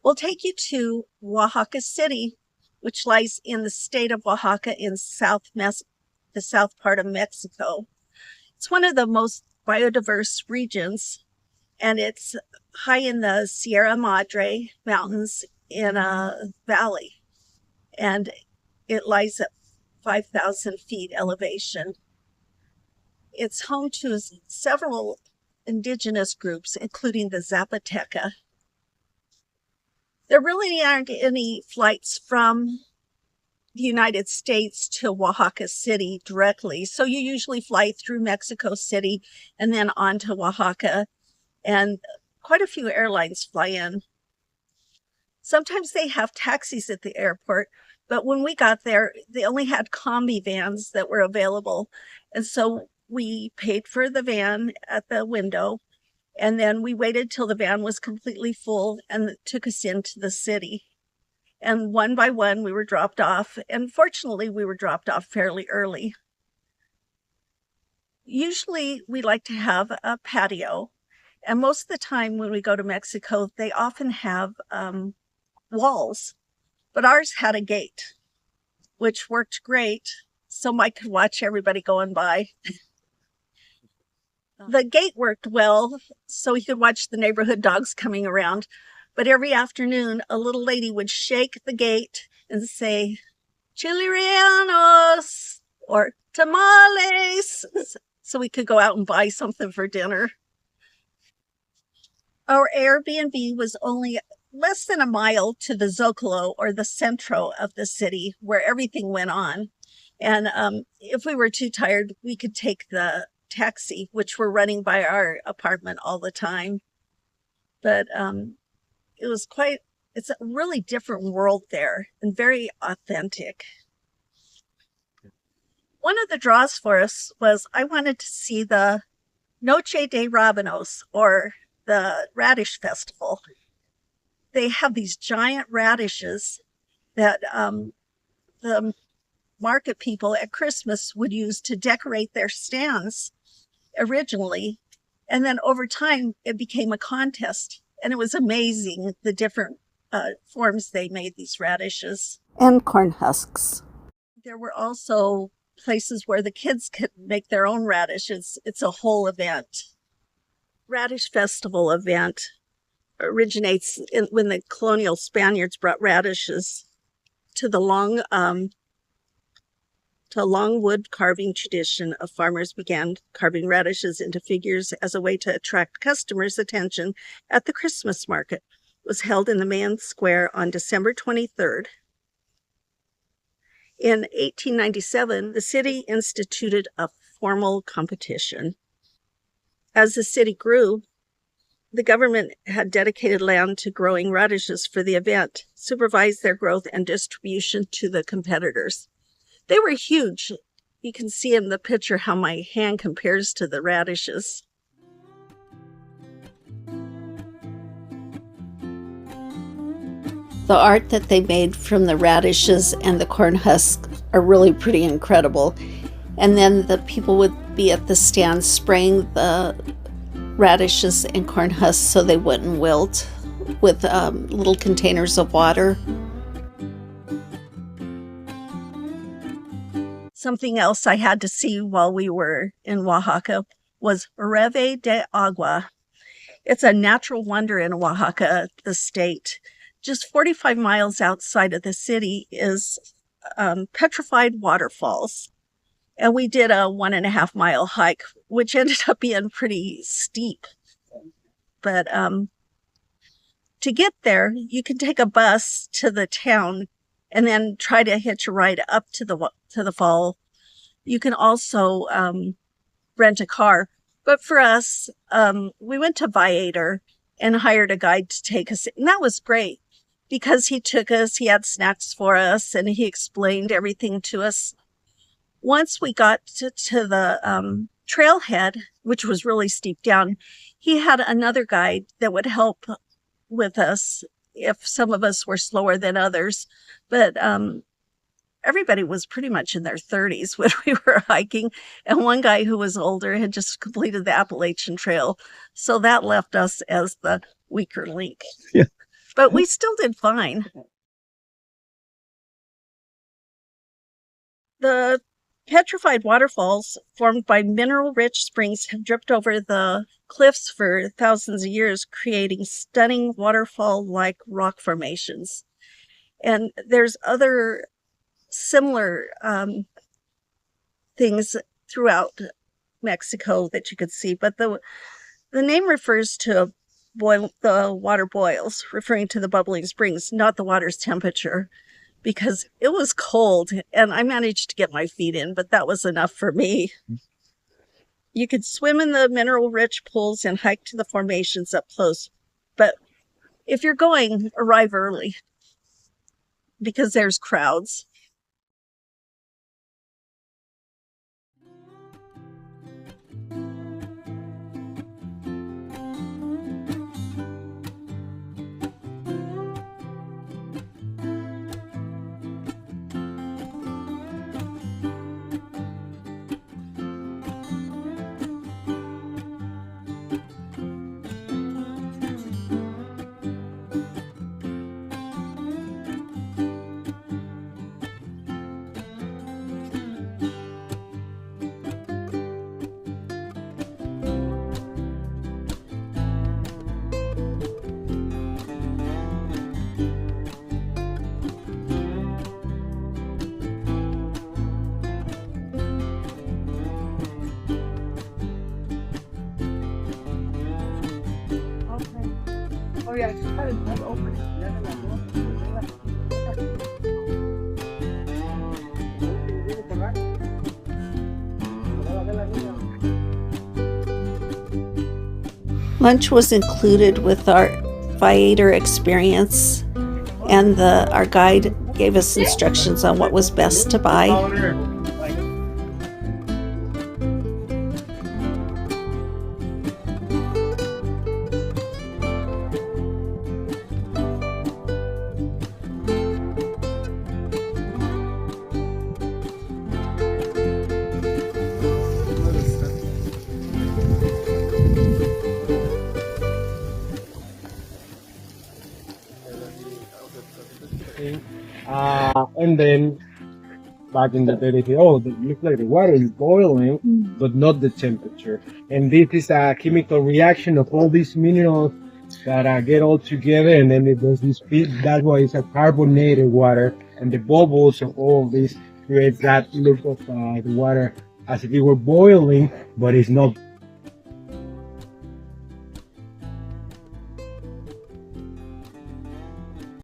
We'll take you to Oaxaca City, which lies in the state of Oaxaca in the south part of Mexico. It's one of the most biodiverse regions, and it's high in the Sierra Madre Mountains in a valley, and it lies at 5,000 feet elevation. It's home to several indigenous groups, including the Zapoteca. There really aren't any flights from the United States to Oaxaca City directly. So you usually fly through Mexico City and then on to Oaxaca, and quite a few airlines fly in. Sometimes they have taxis at the airport, but when we got there, they only had combi vans that were available. And so we paid for the van at the window, and then we waited till the van was completely full and it took us into the city. And one by one, we were dropped off. And fortunately, we were dropped off fairly early. Usually, we like to have a patio. And most of the time when we go to Mexico, they often have walls. But ours had a gate, which worked great. So Mike could watch everybody going by. The gate worked well, so he could watch the neighborhood dogs coming around. But every afternoon, a little lady would shake the gate and say, "Chili rellenos," or "tamales," so we could go out and buy something for dinner. Our Airbnb was only less than a mile to the Zocalo, or the centro of the city, where everything went on. And if we were too tired, we could take the taxi, which were running by our apartment all the time. But it's a really different world there and very authentic. One of the draws for us was I wanted to see the Noche de Rabanos, or the Radish Festival. They have these giant radishes that the market people at Christmas would use to decorate their stands originally. And then over time, it became a contest. And it was amazing, the different forms they made these radishes. And corn husks. There were also places where the kids could make their own radishes. It's a whole event. Radish Festival event originates when the colonial Spaniards brought radishes to the long wood carving tradition of farmers began carving radishes into figures as a way to attract customers' attention at the Christmas market. It was held in the main square on December 23rd. In 1897, the city instituted a formal competition. As the city grew, the government had dedicated land to growing radishes for the event, supervised their growth and distribution to the competitors. They were huge. You can see in the picture how my hand compares to the radishes. The art that they made from the radishes and the corn husks are really pretty incredible. And then the people would be at the stand spraying the radishes and corn husks so they wouldn't wilt with little containers of water. Something else I had to see while we were in Oaxaca was Hierve de Agua. It's a natural wonder in Oaxaca, the state. Just 45 miles outside of the city is petrified waterfalls. And we did a 1.5 mile hike, which ended up being pretty steep. But to get there, you can take a bus to the town and then try to hitch a ride up to the fall. You can also rent a car. But for us, we went to Viator and hired a guide to take us. And that was great because he took us, he had snacks for us, and he explained everything to us. Once we got to the trailhead, which was really steep down, he had another guide that would help with us if some of us were slower than others. But everybody was pretty much in their 30s when we were hiking. And one guy who was older had just completed the Appalachian Trail. So that left us as the weaker link. Yeah. but we still did fine. The petrified waterfalls formed by mineral-rich springs have dripped over the cliffs for thousands of years, creating stunning waterfall-like rock formations. And there's other similar things throughout Mexico that you could see, but the name refers to the water boils, referring to the bubbling springs, not the water's temperature, because it was cold and I managed to get my feet in, but that was enough for me. You could swim in the mineral-rich pools and hike to the formations up close, but if you're going, arrive early because there's crowds. Oh yeah, I've opened it. Lunch was included with our Viator experience, and our guide gave us instructions on what was best to buy. And then back in the day, they say, oh, it looks like the water is boiling, but not the temperature. And this is a chemical reaction of all these minerals that get all together, and then there's this peak. That's why it's a carbonated water, and the bubbles of all of this creates that look of the water as if it were boiling, but it's not